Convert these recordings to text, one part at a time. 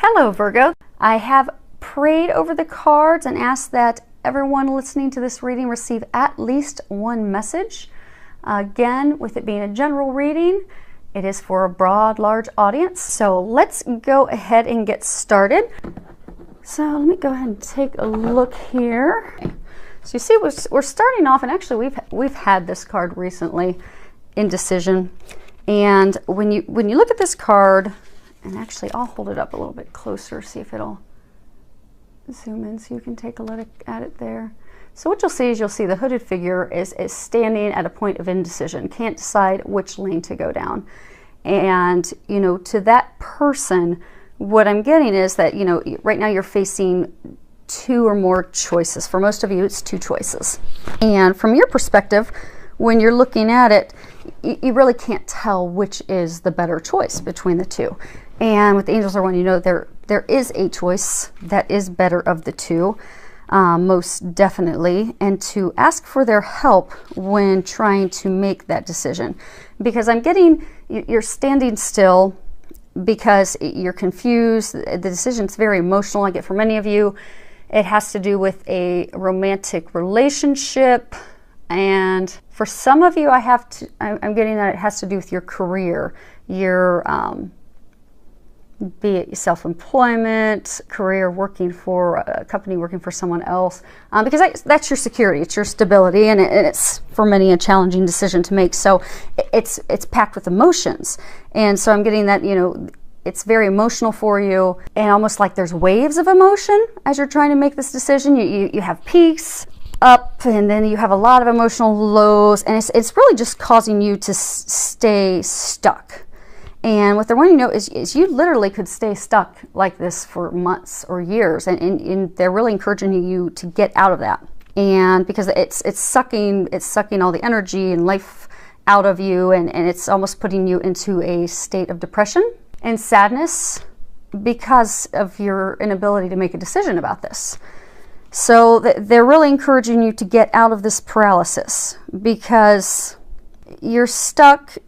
Hello, Virgo. I have prayed over the cards and asked that everyone listening to this reading receive at least one message. Again, with it being a general reading, it is for a broad, large audience. So let's go ahead and get started. So let me go ahead and take a look here. So you see, we're starting off, and actually we've had this card recently, indecision. And when you look at this card, and actually I'll hold it up a little bit closer, see if it'll zoom in so you can take a look at it there. So what you'll see is the hooded figure is standing at a point of indecision, can't decide which lane to go down. And, you know, to that person, what I'm getting is that, you know, right now you're facing two or more choices. For most of you, it's two choices. And from your perspective, when you're looking at it, you really can't tell which is the better choice between the two. And with the angels are one, you know, there is a choice that is better of the two, most definitely, and to ask for their help when trying to make that decision. Because I'm getting, you're standing still because you're confused. The decision's very emotional. I get for many of you, it has to do with a romantic relationship. And for some of you, I'm getting that it has to do with your career, your, be it self-employment, career, working for a company, working for someone else, because that's your security, it's your stability, and it's for many a challenging decision to make. So it's packed with emotions, and so I'm getting that, you know, it's very emotional for you, and almost like there's waves of emotion as you're trying to make this decision. You have peaks up, and then you have a lot of emotional lows, and it's really just causing you to stay stuck. And what they're wanting to know is you literally could stay stuck like this for months or years, and they're really encouraging you to get out of that. And because it's sucking all the energy and life out of you, and it's almost putting you into a state of depression and sadness because of your inability to make a decision about this. So they're really encouraging you to get out of this paralysis because you're stuck.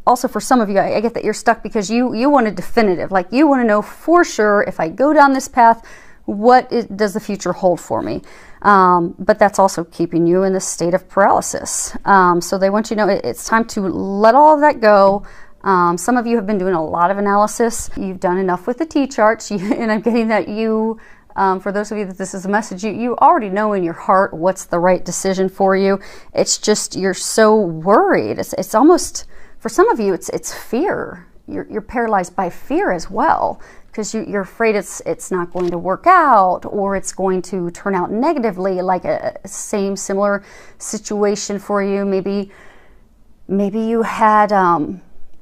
Also, for some of you, I get that you're stuck because you want a definitive, like you want to know for sure, if I go down this path, does the future hold for me? But that's also keeping you in this state of paralysis. So they want you to know it's time to let all of that go. Some of you have been doing a lot of analysis. You've done enough with the T-charts, and I'm getting that for those of you that this is a message, you already know in your heart what's the right decision for you. It's just you're so worried. It's almost, for some of you, it's fear. You're paralyzed by fear as well, because you're afraid it's not going to work out, or it's going to turn out negatively, like a similar situation for you. Maybe you had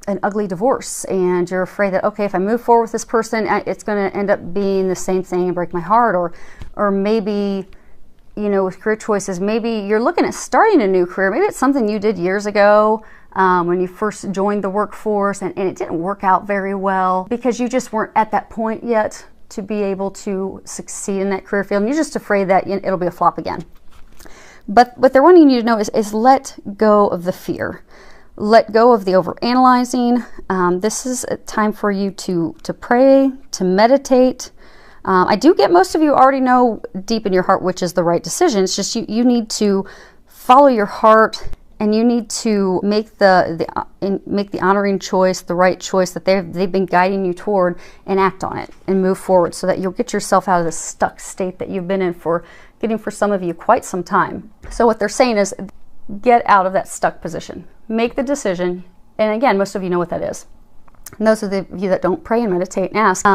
an ugly divorce, and you're afraid that, okay, if I move forward with this person, it's going to end up being the same thing and break my heart. Or maybe, you know, with career choices, maybe you're looking at starting a new career. Maybe it's something you did years ago when you first joined the workforce, and it didn't work out very well because you just weren't at that point yet to be able to succeed in that career field, and you're just afraid that it'll be a flop again. But what they're wanting you to know is let go of the fear. Let go of the overanalyzing. This is a time for you to pray, to meditate. I do get most of you already know deep in your heart which is the right decision. It's just you need to follow your heart, and you need to make the honoring choice, the right choice that they've been guiding you toward, and act on it and move forward so that you'll get yourself out of the stuck state that you've been in for some of you quite some time. So what they're saying is get out of that stuck position. Make the decision. And again, most of you know what that is. And those of you that don't pray and meditate and ask.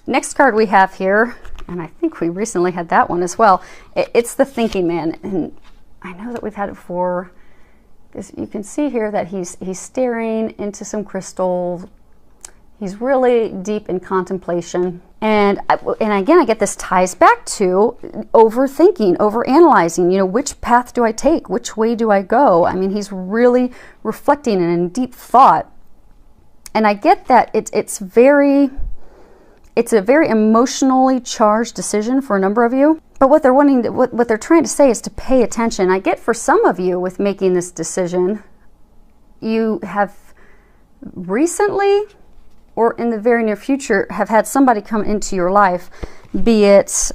Next card we have here, and I think we recently had that one as well. It's the thinking man. And I know that we've had it before. You can see here that he's staring into some crystal. He's really deep in contemplation. And again, I get this ties back to overthinking, overanalyzing. You know, which path do I take? Which way do I go? I mean, he's really reflecting and in deep thought. And I get that it's a very emotionally charged decision for a number of you. But what they're trying to say is to pay attention. I get for some of you with making this decision, you have recently or in the very near future have had somebody come into your life, be it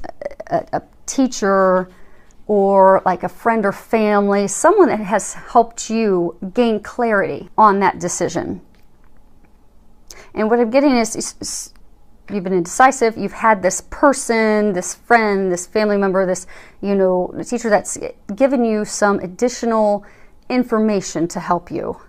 a teacher or like a friend or family, someone that has helped you gain clarity on that decision. And what I'm getting is you've been indecisive, you've had this person, this friend, this family member, this, teacher that's given you some additional information to help you,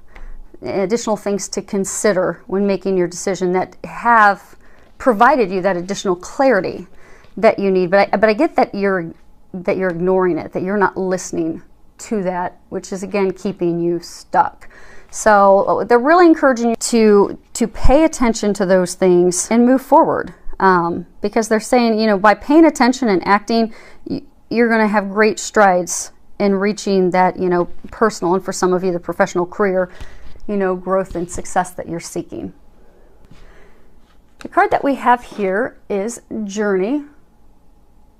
additional things to consider when making your decision that have provided you that additional clarity that you need. But I get that you're ignoring it, that you're not listening to that, which is again keeping you stuck. So they're really encouraging you to pay attention to those things and move forward, because they're saying, by paying attention and acting, you're going to have great strides in reaching that, personal, and for some of you, the professional career, growth and success that you're seeking. The card that we have here is Journey.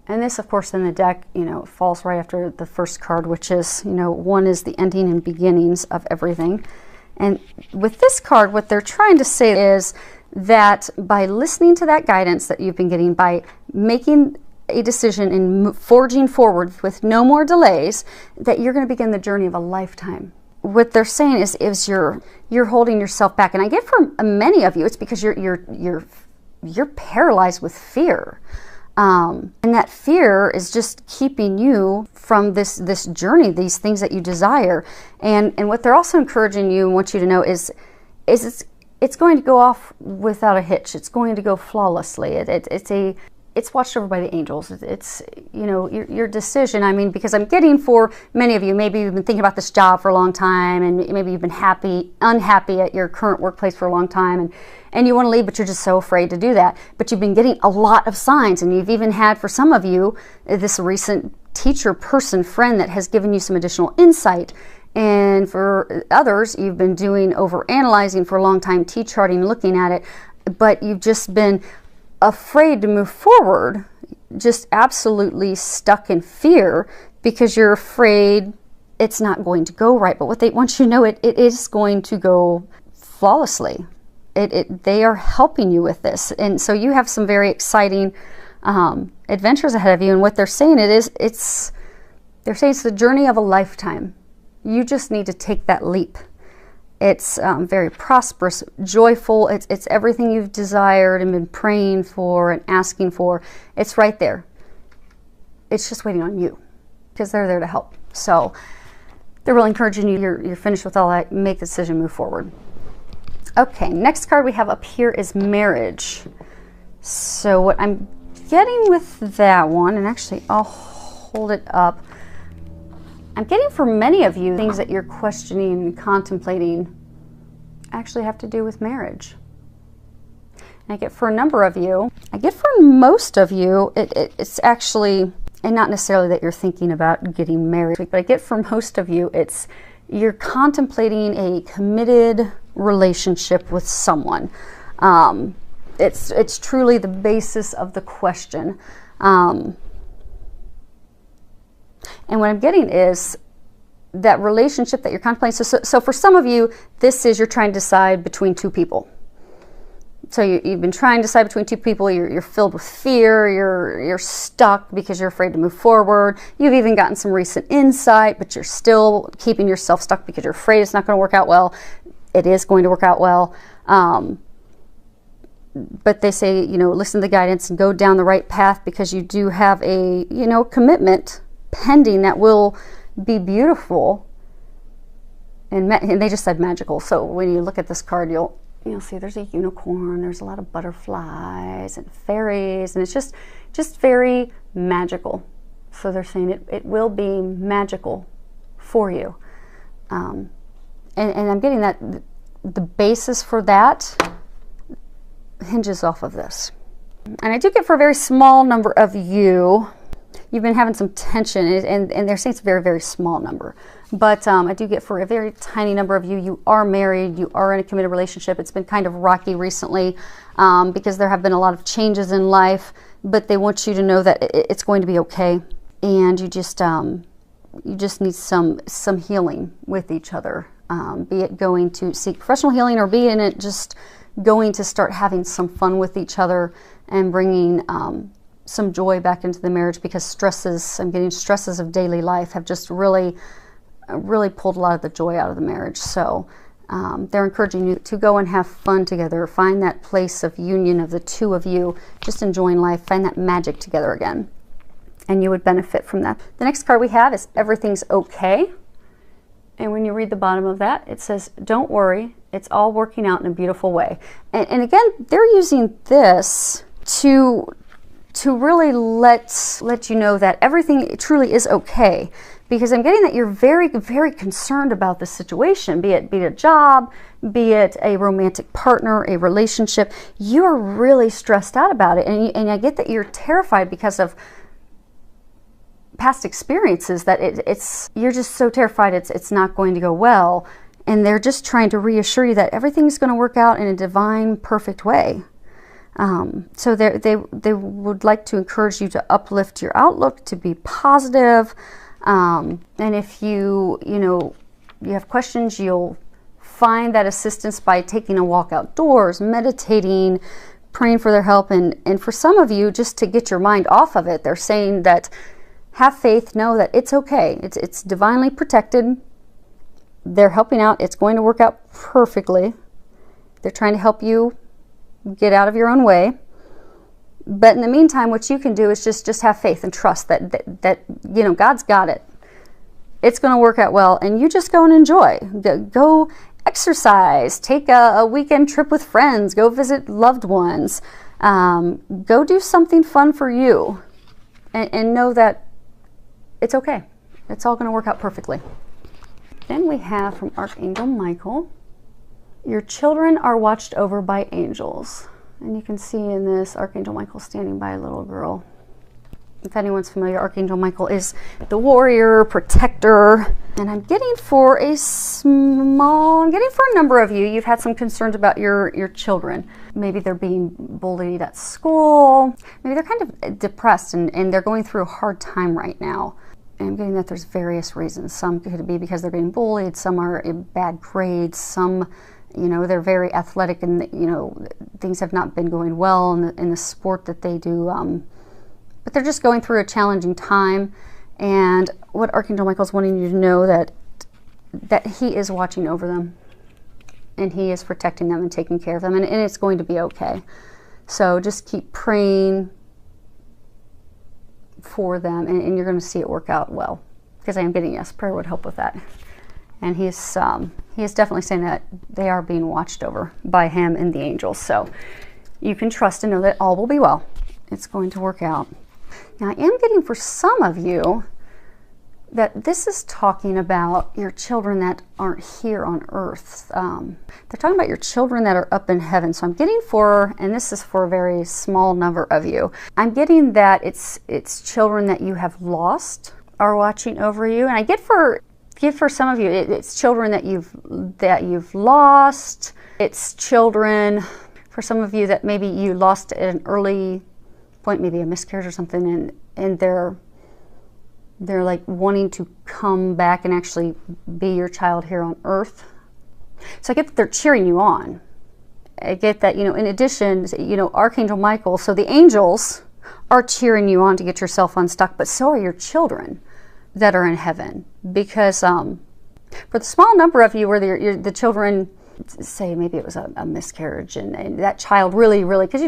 And this, of course, in the deck, falls right after the first card, which is, one is the ending and beginnings of everything. And with this card, what they're trying to say is that by listening to that guidance that you've been getting, by making a decision and forging forward with no more delays, that you're going to begin the journey of a lifetime. What they're saying is you're holding yourself back, and I get for many of you, it's because you're paralyzed with fear. And that fear is just keeping you from this journey, these things that you desire. And what they're also encouraging you and want you to know is it's going to go off without a hitch. It's going to go flawlessly. It's watched over by the angels. It's your decision. I mean, because I'm getting for many of you, maybe you've been thinking about this job for a long time, and maybe you've been unhappy at your current workplace for a long time, and you want to leave, but you're just so afraid to do that. But you've been getting a lot of signs, and you've even had, for some of you, this recent teacher, person, friend that has given you some additional insight. And for others, you've been doing overanalyzing for a long time, T-charting, looking at it, but you've just been afraid to move forward, just absolutely stuck in fear because you're afraid it's not going to go right. But what they want you to know, it is going to go flawlessly. They are helping you with this. And so you have some very exciting adventures ahead of you. And what they're saying they're saying it's the journey of a lifetime. You just need to take that leap. It's very prosperous, joyful. It's everything you've desired and been praying for and asking for. It's right there. It's just waiting on you because they're there to help. So they're really encouraging you. You're finished with all that. Make the decision, move forward. Okay, next card we have up here is Marriage. So what I'm getting with that one, and actually I'll hold it up. I'm getting for many of you, things that you're questioning and contemplating actually have to do with marriage. And I get for a number of you, I get for most of you, it's actually, and not necessarily that you're thinking about getting married, but I get for most of you, you're contemplating a committed relationship with someone. It's truly the basis of the question. And what I'm getting is that relationship that you're contemplating. So for some of you, this is you're trying to decide between two people. So you've been trying to decide between two people. You're filled with fear. You're stuck because you're afraid to move forward. You've even gotten some recent insight, but you're still keeping yourself stuck because you're afraid it's not going to work out well. It is going to work out well. But they say, listen to the guidance and go down the right path because you do have a, commitment pending that will be beautiful, and they just said magical. So when you look at this card, you'll see there's a unicorn, there's a lot of butterflies and fairies, and it's just very magical. So they're saying it will be magical for you, and I'm getting that the basis for that hinges off of this. And I do get for a very small number of you, you've been having some tension, and they're saying it's a very, very small number. But I do get for a very tiny number of you, you are married, you are in a committed relationship. It's been kind of rocky recently because there have been a lot of changes in life, but they want you to know that it's going to be okay. And you just need some healing with each other, be it going to seek professional healing or be in it just going to start having some fun with each other and bringing some joy back into the marriage, because I'm getting stresses of daily life have just really pulled a lot of the joy out of the marriage. So they're encouraging you to go and have fun together, find that place of union of the two of you, just enjoying life, find that magic together again, and you would benefit from that. The next card we have is Everything's Okay. And when you read the bottom of that, it says, don't worry, it's all working out in a beautiful way. And again, they're using this to really let you know that everything truly is okay. Because I'm getting that you're very, very concerned about the situation, be it a job, be it a romantic partner, a relationship. You're really stressed out about it. And I get that you're terrified because of past experiences, that you're just so terrified it's not going to go well. And they're just trying to reassure you that everything's going to work out in a divine, perfect way. So they would like to encourage you to uplift your outlook, to be positive. And if you have questions, you'll find that assistance by taking a walk outdoors, meditating, praying for their help. And for some of you, just to get your mind off of it, they're saying that have faith, know that it's okay. It's divinely protected. They're helping out. It's going to work out perfectly. They're trying to help you get out of your own way. But in the meantime, what you can do is just have faith and trust that God's got it. It's going to work out well, and you just go and enjoy. Go exercise, take a weekend trip with friends, go visit loved ones, go do something fun for you, and know that it's okay. It's all going to work out perfectly. Then we have from Archangel Michael, your children are watched over by angels. And you can see in this Archangel Michael standing by a little girl. If anyone's familiar, Archangel Michael is the warrior, protector. And I'm getting for a number of you, you've had some concerns about your children. Maybe they're being bullied at school. Maybe they're kind of depressed and they're going through a hard time right now. And I'm getting that there's various reasons. Some could be because they're being bullied. Some are in bad grades. Some, they're very athletic and, things have not been going well in the sport that they do. But they're just going through a challenging time. And what Archangel Michael's wanting you to know that he is watching over them. And he is protecting them and taking care of them. And it's going to be okay. So just keep praying for them, and you're going to see it work out well, because I am getting, yes, prayer would help with that. And he is definitely saying that they are being watched over by him and the angels. So you can trust and know that all will be well. It's going to work out. Now I am getting for some of you that this is talking about your children that aren't here on earth. They're talking about your children that are up in heaven. So I'm getting for, and this is for a very small number of you, I'm getting that it's children that you have lost are watching over you. And I get for some of you, it's children that you've lost. It's children for some of you that maybe you lost at an early point, maybe a miscarriage or something, and they're like wanting to come back and actually be your child here on earth. So I get that they're cheering you on. I get that, in addition, Archangel Michael, so the angels are cheering you on to get yourself unstuck, but so are your children that are in heaven. Because for the small number of you where the children, say maybe it was a miscarriage, and that child really, because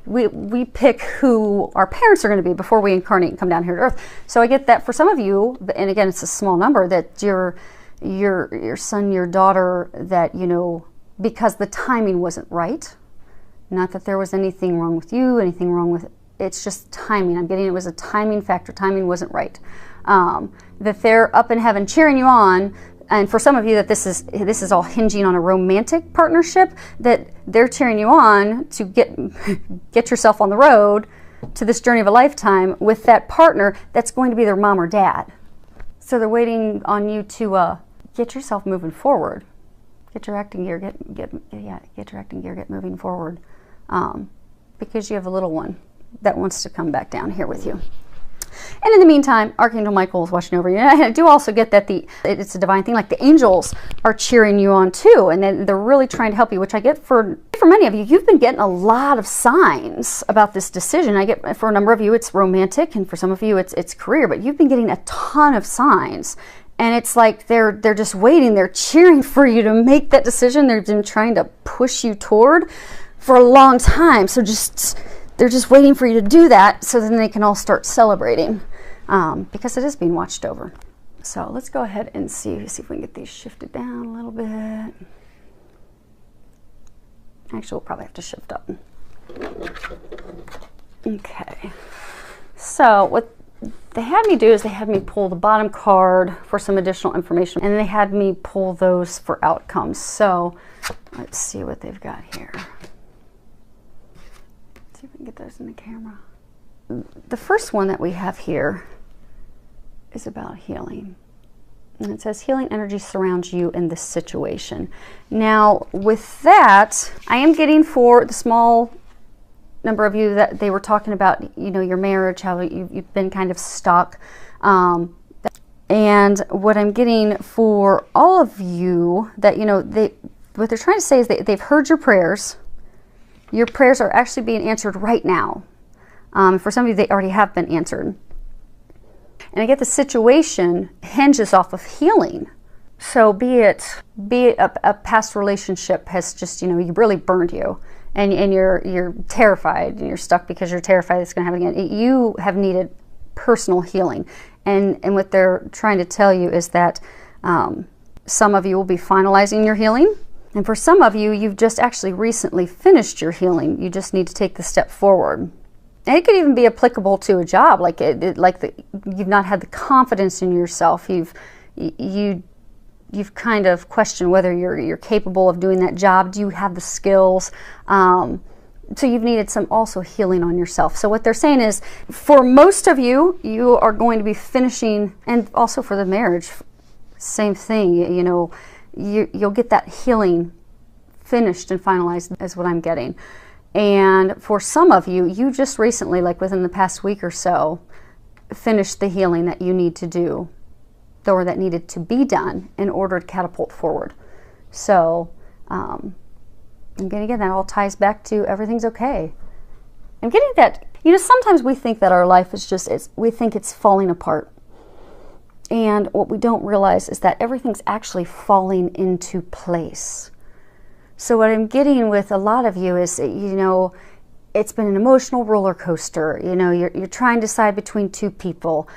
we pick who our parents are going to be before we incarnate and come down here to earth. So I get that for some of you, and again it's a small number, that your son, your daughter, that because the timing wasn't right, not that there was anything wrong with you, anything wrong with, it's just timing. I'm getting it was a timing factor. Timing wasn't right. That they're up in heaven cheering you on. And for some of you that this is all hinging on a romantic partnership, that they're cheering you on to get yourself on the road to this journey of a lifetime with that partner that's going to be their mom or dad. So they're waiting on you to get yourself moving forward. Get your acting gear, get your acting gear, get moving forward. Because you have a little one that wants to come back down here with you. And in the meantime, Archangel Michael is watching over you. And I do also get that it's a divine thing. Like the angels are cheering you on too. And then they're really trying to help you, which I get for for many of you, you've been getting a lot of signs about this decision. I get, for a number of you, it's romantic, and for some of you, it's career, but you've been getting a ton of signs. And it's like they're just waiting, they're cheering for you to make that decision. They've been trying to push you toward for a long time. So they're just waiting for you to do that, so then they can all start celebrating, because it is being watched over. So let's go ahead and see if we can get these shifted down a little bit. Actually, we'll probably have to shift up. Okay. So what they had me do is they had me pull the bottom card for some additional information, and they had me pull those for outcomes. So let's see what they've got here. Let's see if we can get those in the camera. The first one that we have here is about healing. And it says healing energy surrounds you in this situation. Now with that, I am getting, for the small number of you that they were talking about, you know, your marriage, how you've been kind of stuck. And what I'm getting for all of you, that, you know, what they're trying to say is they've heard your prayers. Your prayers are actually being answered right now. For some of you, they already have been answered. And I get the situation hinges off of healing. So be it a past relationship has just, you know, you really burned you, and you're terrified, and you're stuck because you're terrified it's going to happen again. You have needed personal healing. And what they're trying to tell you is that some of you will be finalizing your healing. And for some of you, you've just actually recently finished your healing. You just need to take the step forward. And it could even be applicable to a job, you've not had the confidence in yourself. You've kind of questioned whether you're capable of doing that job. Do you have the skills? So you've needed some also healing on yourself. So what they're saying is, for most of you, you are going to be finishing, and also for the marriage, same thing. You know, you'll get that healing finished and finalized, is what I'm getting. And for some of you, you just recently, like within the past week or so, finished the healing that you need to do, or that needed to be done in order to catapult forward. So, I'm getting, again, that all ties back to everything's okay. I'm getting that, you know, sometimes we think that our life is just, we think it's falling apart. And what we don't realize is that everything's actually falling into place. So what I'm getting with a lot of you is, you know, it's been an emotional roller coaster. You know, you're trying to decide between two people.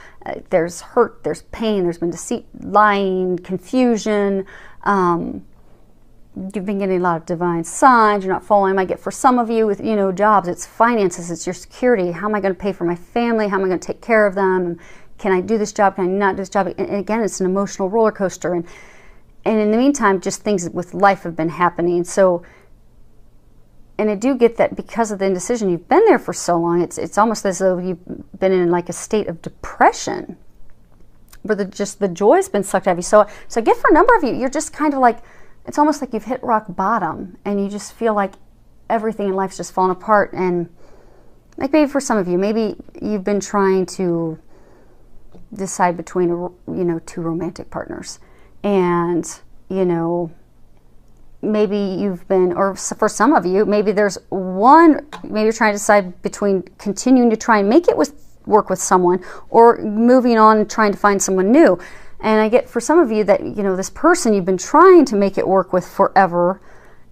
There's hurt, there's pain, there's been deceit, lying, confusion. You've been getting a lot of divine signs. You're not following. I might get, for some of you, with, you know, jobs, it's finances, it's your security. How am I going to pay for my family? How am I going to take care of them? Can I do this job? Can I not do this job? And again, it's an emotional roller coaster. And in the meantime, just things with life have been happening. So, and I do get that because of the indecision, you've been there for so long, it's almost as though you've been in like a state of depression, where the joy's been sucked out of you. So I get, for a number of you, you're just kind of like, it's almost like you've hit rock bottom, and you just feel like everything in life's just fallen apart. And like, maybe for some of you, maybe you've been trying to decide between, you know, two romantic partners. And, you know, maybe you've been, or for some of you, maybe there's one, maybe you're trying to decide between continuing to try and make it work with someone, or moving on and trying to find someone new. And I get, for some of you, that, you know, this person you've been trying to make it work with forever,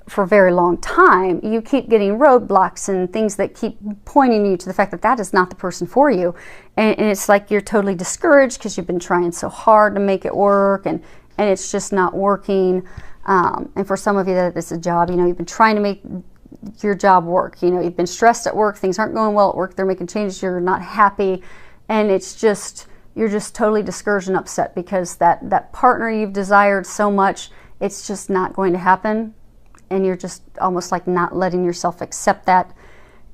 for a very long time, you keep getting roadblocks and things that keep pointing you to the fact that that is not the person for you. And it's like you're totally discouraged because you've been trying so hard to make it work, and it's just not working. And for some of you, that it's a job, you know, you've been trying to make your job work. You know, you've been stressed at work, things aren't going well at work, they're making changes, you're not happy, and it's just, you're just totally discouraged and upset because that partner you've desired so much, it's just not going to happen. And you're just almost like not letting yourself accept that.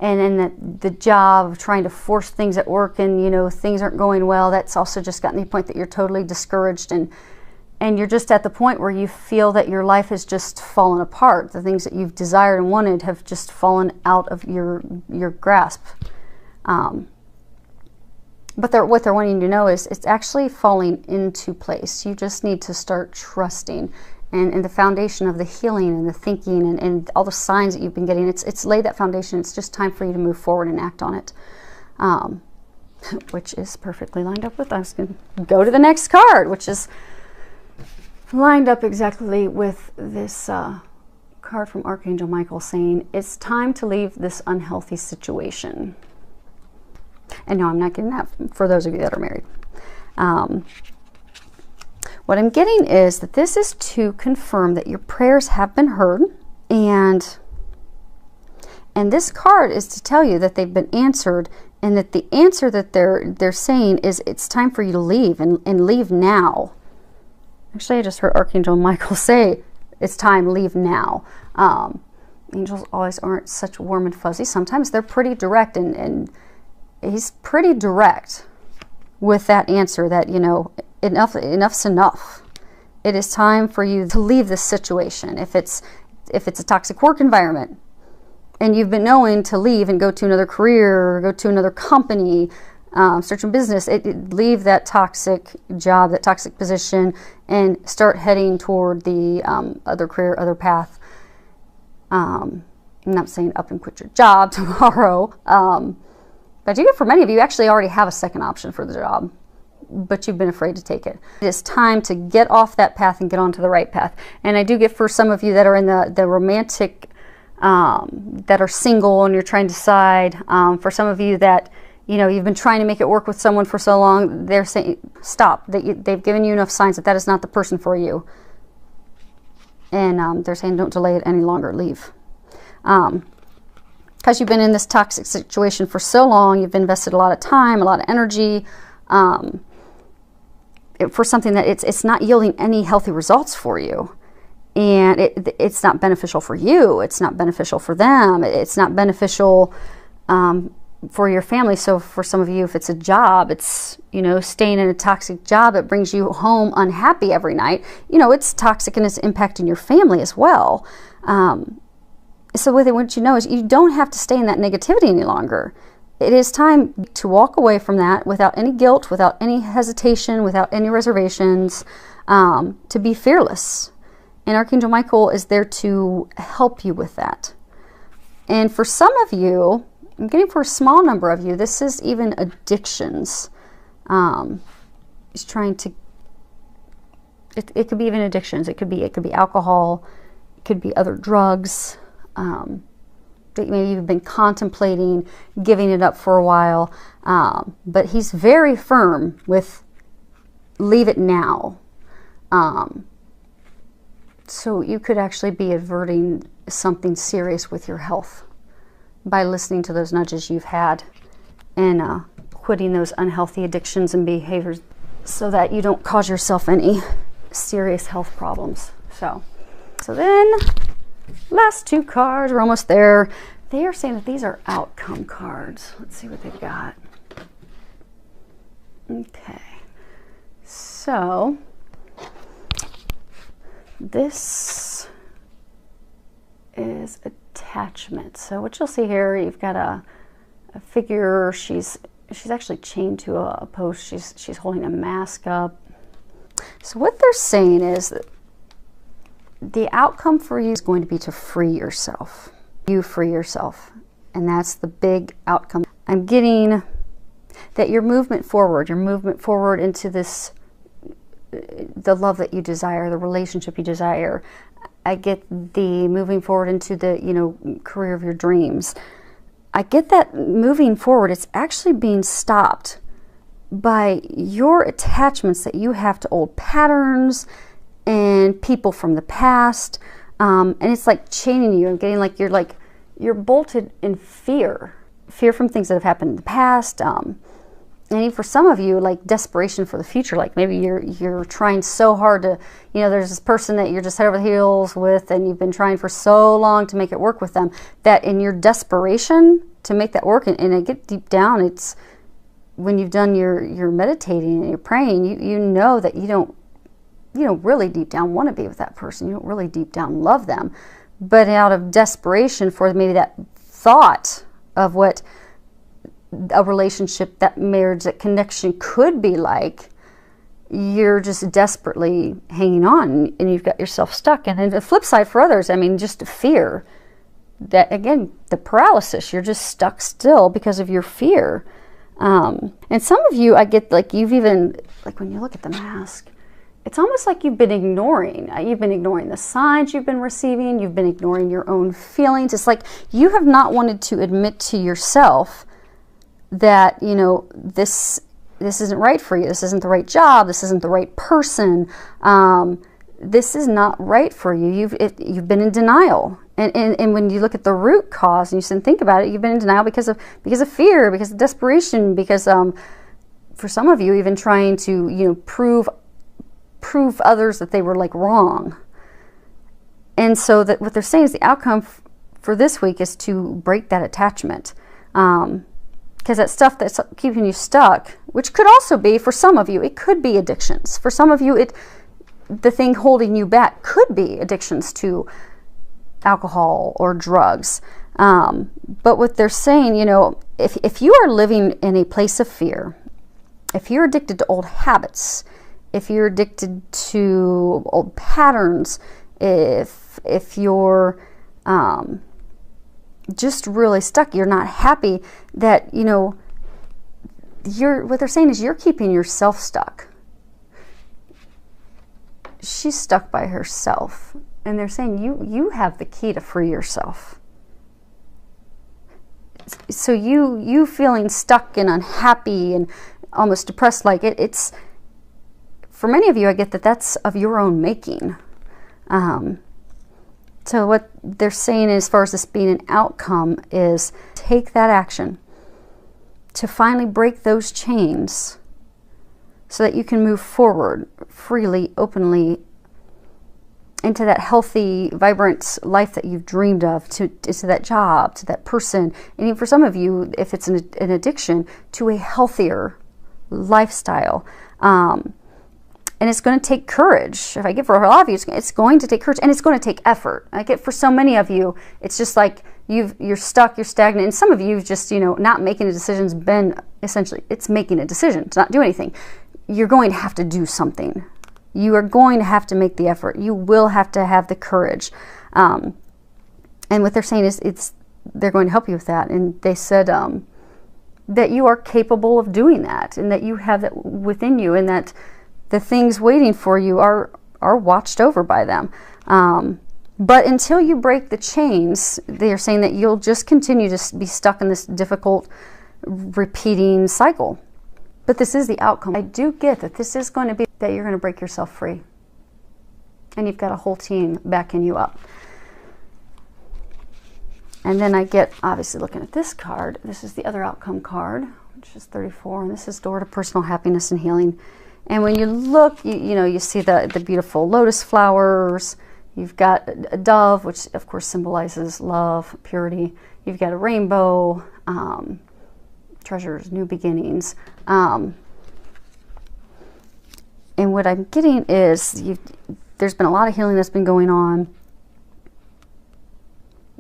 And then the job of trying to force things at work, and, you know, things aren't going well, that's also just gotten to the point that you're totally discouraged, and you're just at the point where you feel that your life has just fallen apart. The things that you've desired and wanted have just fallen out of your grasp. But what they're wanting you to know is it's actually falling into place. You just need to start trusting and the foundation of the healing and the thinking and all the signs that you've been getting. It's laid that foundation. It's just time for you to move forward and act on it, which is perfectly lined up with us. Going to go to the next card, which is lined up exactly with this card from Archangel Michael saying it's time to leave this unhealthy situation. And no, I'm not getting that for those of you that are married. What I'm getting is that this is to confirm that your prayers have been heard, and this card is to tell you that they've been answered, and that the answer that they're saying is it's time for you to leave, and leave now. Actually, I just heard Archangel Michael say it's time, leave now. Angels always aren't such warm and fuzzy. Sometimes they're pretty direct, and he's pretty direct with that answer that, you know, enough's enough. It is time for you to leave this situation. If it's a toxic work environment and you've been knowing to leave and go to another career or go to another company, start your business, leave that toxic job, that toxic position, and start heading toward the other career, other path. I'm not saying up and quit your job tomorrow, but I do get for many of you actually already have a second option for the job, but you've been afraid to take it. It is time to get off that path and get onto the right path. And I do get for some of you that are in the romantic, that are single and you're trying to decide, for some of you that, you know, you've been trying to make it work with someone for so long, they're saying, stop. They've given you enough signs that that is not the person for you. And they're saying, don't delay it any longer, leave. Because you've been in this toxic situation for so long, you've invested a lot of time, a lot of energy, for something that it's not yielding any healthy results for you. And it's not beneficial for you. It's not beneficial for them. It's not beneficial for your family. So for some of you, if it's a job, it's, you know, staying in a toxic job that brings you home unhappy every night. You know, it's toxic and it's impacting your family as well. So what they want you to know is you don't have to stay in that negativity any longer. It is time to walk away from that without any guilt, without any hesitation, without any reservations, to be fearless. And Archangel Michael is there to help you with that. And for some of you, I'm getting for a small number of you, this is even addictions. He's trying to, it could be even addictions. It could be alcohol. It could be other drugs. Maybe you've been contemplating giving it up for a while. But he's very firm with leave it now. So you could actually be averting something serious with your health by listening to those nudges you've had and quitting those unhealthy addictions and behaviors so that you don't cause yourself any serious health problems. So then, last two cards, we're almost there. They are saying that these are outcome cards. Let's see what they've got. Okay. So this is attachment. So what you'll see here, you've got a figure. She's actually chained to a post. She's holding a mask up. So what they're saying is that the outcome for you is going to be to free yourself. You free yourself. And that's the big outcome. I'm getting that your movement forward into this, the love that you desire, the relationship you desire. I get the moving forward into the, you know, career of your dreams. I get that moving forward, it's actually being stopped by your attachments that you have to old patterns and people from the past, and it's like chaining you and getting like you're bolted in fear from things that have happened in the past, and even for some of you, like desperation for the future. Like maybe you're trying so hard to, you know, there's this person that you're just head over heels with, and you've been trying for so long to make it work with them, that in your desperation to make that work, and I get deep down, it's when you've done your meditating and you're praying, you know that you don't really deep down want to be with that person. You don't really deep down love them. But out of desperation for maybe that thought of what a relationship, that marriage, that connection could be like, you're just desperately hanging on and you've got yourself stuck. And then the flip side for others, I mean, just fear. That, again, the paralysis, you're just stuck still because of your fear. And some of you, I get like you've even, like when you look at the mask, it's almost like you've been ignoring. You've been ignoring the signs you've been receiving. You've been ignoring your own feelings. It's like you have not wanted to admit to yourself that, you know, this isn't right for you. This isn't the right job. This isn't the right person. This is not right for you. You've been in denial. And when you look at the root cause and you sit and think about it, you've been in denial because of fear, because of desperation, because for some of you, even trying to, you know, prove others that they were like wrong. And so that what they're saying is the outcome for this week is to break that attachment. Because that stuff that's keeping you stuck, which could also be, for some of you, it could be addictions. For some of you, the thing holding you back could be addictions to alcohol or drugs. But what they're saying, you know, if you are living in a place of fear, if you're addicted to old habits, if you're addicted to old patterns, if you're just really stuck, you're not happy, that, you know, what they're saying is you're keeping yourself stuck. She's stuck by herself. And they're saying you have the key to free yourself. So you feeling stuck and unhappy and almost depressed, like it's, for many of you, I get that that's of your own making. So what they're saying as far as this being an outcome is take that action to finally break those chains so that you can move forward freely, openly, into that healthy, vibrant life that you've dreamed of, to that job, to that person. And even for some of you, if it's an addiction, to a healthier lifestyle. And it's going to take courage. If I get for a lot of you, it's going to take courage, and it's going to take effort. I get for so many of you, it's just like you're stuck, you're stagnant. And some of you just, you know, not making a decision's been essentially, it's making a decision to not do anything. You're going to have to do something. You are going to have to make the effort. You will have to have the courage. And what they're saying is they're going to help you with that. And they said that you are capable of doing that, and that you have that within you, and that the things waiting for you are watched over by them. But until you break the chains, they are saying that you'll just continue to be stuck in this difficult, repeating cycle. But this is the outcome. I do get that this is going to be that you're going to break yourself free. And you've got a whole team backing you up. And then I get, obviously looking at this card, this is the other outcome card, which is 34, and this is door to personal happiness and healing. And when you look, you know, you see the beautiful lotus flowers. You've got a dove, which of course symbolizes love, purity. You've got a rainbow, treasures, new beginnings. And what I'm getting is there's been a lot of healing that's been going on.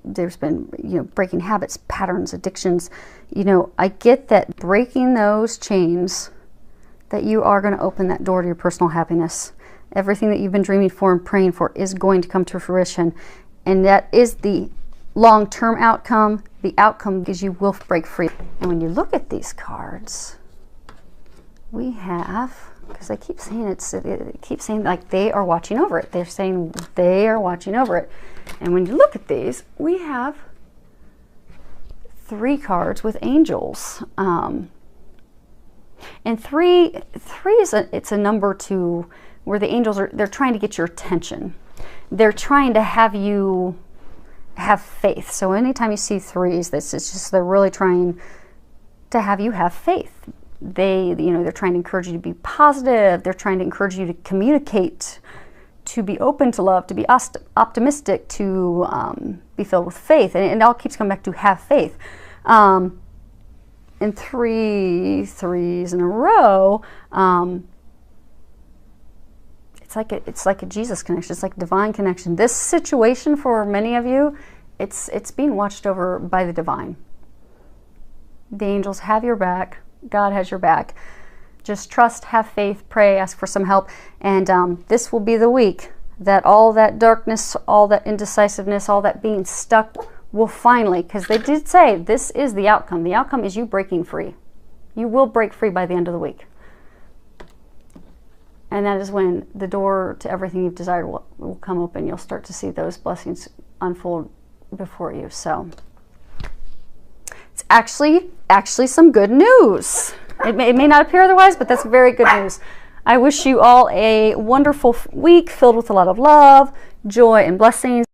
There's been, you know, breaking habits, patterns, addictions. You know, I get that breaking those chains, that you are going to open that door to your personal happiness. Everything that you've been dreaming for and praying for is going to come to fruition. And that is the long-term outcome. The outcome is you will break free. And when you look at these cards, we have, because I keep saying it keeps saying like they are watching over it. They're saying they are watching over it. And when you look at these, we have 3 cards with angels. And three is it's a number where the angels they're trying to get your attention. They're trying to have you have faith. So anytime you see 3s, it's just they're really trying to have you have faith. They're trying to encourage you to be positive. They're trying to encourage you to communicate, to be open to love, to be optimistic, to be filled with faith. And it all keeps coming back to have faith. And 3 3s in a row, it's like a Jesus connection. It's like a divine connection. This situation for many of you, it's being watched over by the divine. The angels have your back. God has your back. Just trust, have faith, pray, ask for some help, and this will be the week that all that darkness, all that indecisiveness, all that being stuck will finally, because they did say this is the outcome. The outcome is you breaking free. You will break free by the end of the week. And that is when the door to everything you've desired will come open. You'll start to see those blessings unfold before you. So it's actually some good news. It may not appear otherwise, but that's very good news. I wish you all a wonderful week filled with a lot of love, joy, and blessings.